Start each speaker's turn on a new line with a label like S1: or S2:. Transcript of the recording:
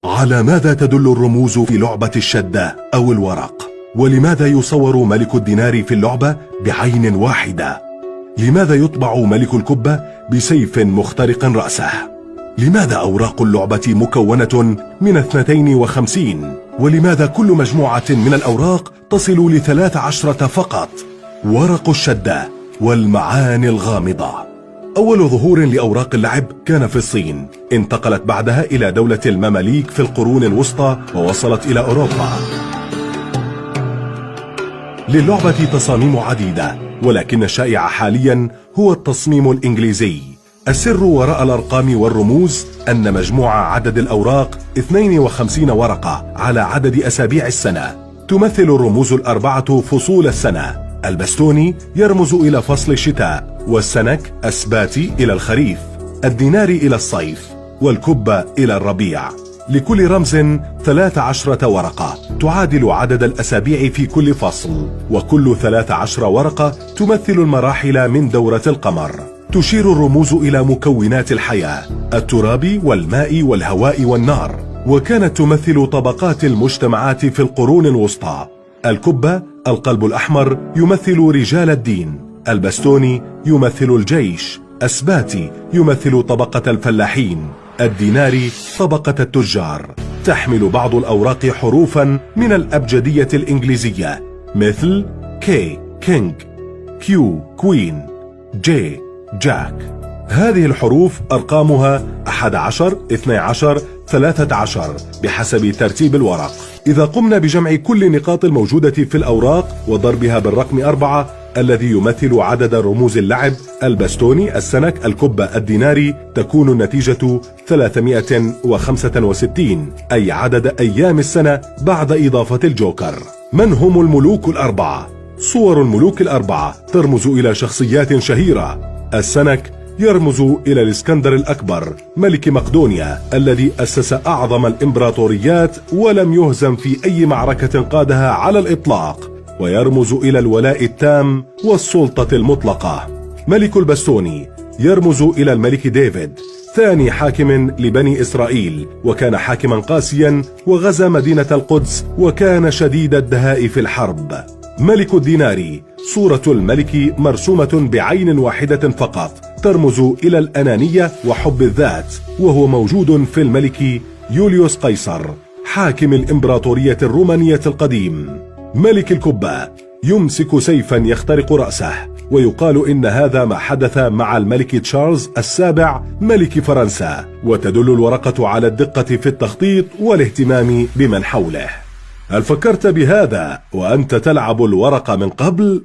S1: على ماذا تدل الرموز في لعبة الشدة أو الورق؟ ولماذا يصور ملك الدينار في اللعبة بعين واحدة؟ لماذا يطبع ملك الكبة بسيف مخترق رأسه؟ لماذا أوراق اللعبة مكونة من 52؟ ولماذا كل مجموعة من الأوراق تصل ل13 فقط؟ ورق الشدة والمعاني الغامضة. أول ظهور لأوراق اللعب كان في الصين، انتقلت بعدها إلى دولة المماليك في القرون الوسطى ووصلت إلى أوروبا. للعبة تصاميم عديدة، ولكن الشائع حاليا هو التصميم الإنجليزي. السر وراء الأرقام والرموز أن مجموع عدد الأوراق 52 ورقة على عدد أسابيع السنة. تمثل الرموز الأربعة فصول السنة. البستوني يرمز إلى فصل الشتاء، والسنك أسباتي إلى الخريف، الدينار إلى الصيف، والكبة إلى الربيع. لكل رمز 13 ورقة تعادل عدد الأسابيع في كل فصل، وكل 13 ورقة تمثل المراحل من دورة القمر. تشير الرموز إلى مكونات الحياة: التراب والماء والهواء والنار، وكانت تمثل طبقات المجتمعات في القرون الوسطى. الكبة القلب الأحمر يمثل رجال الدين، البستوني يمثل الجيش، أسباتي يمثل طبقة الفلاحين، الديناري طبقة التجار. تحمل بعض الأوراق حروفا من الأبجدية الإنجليزية مثل كي كينج، كيو كوين، جي جاك. هذه الحروف أرقامها 11 12 13 بحسب ترتيب الورق. إذا قمنا بجمع كل النقاط الموجودة في الأوراق وضربها بالرقم 4 الذي يمثل عدد رموز اللعب: البستوني، السنك، الكبة، الديناري، تكون النتيجة 365، أي عدد أيام السنة بعد إضافة الجوكر. من هم الملوك الأربعة؟ صور الملوك الأربعة ترمز إلى شخصيات شهيرة. السنك يرمز إلى الإسكندر الأكبر ملك مقدونيا الذي أسس أعظم الإمبراطوريات ولم يهزم في أي معركة قادها على الإطلاق، ويرمز إلى الولاء التام والسلطة المطلقة. ملك البستوني يرمز إلى الملك ديفيد، ثاني حاكم لبني إسرائيل، وكان حاكما قاسيا وغزا مدينة القدس وكان شديد الدهاء في الحرب. ملك الديناري صورة الملك مرسومة بعين واحدة فقط، ترمز إلى الأنانية وحب الذات، وهو موجود في الملك يوليوس قيصر حاكم الإمبراطورية الرومانية القديم. ملك الكبة يمسك سيفا يخترق رأسه، ويقال إن هذا ما حدث مع الملك تشارلز السابع ملك فرنسا، وتدل الورقة على الدقة في التخطيط والاهتمام بمن حوله. هل فكرت بهذا وأنت تلعب الورق من قبل؟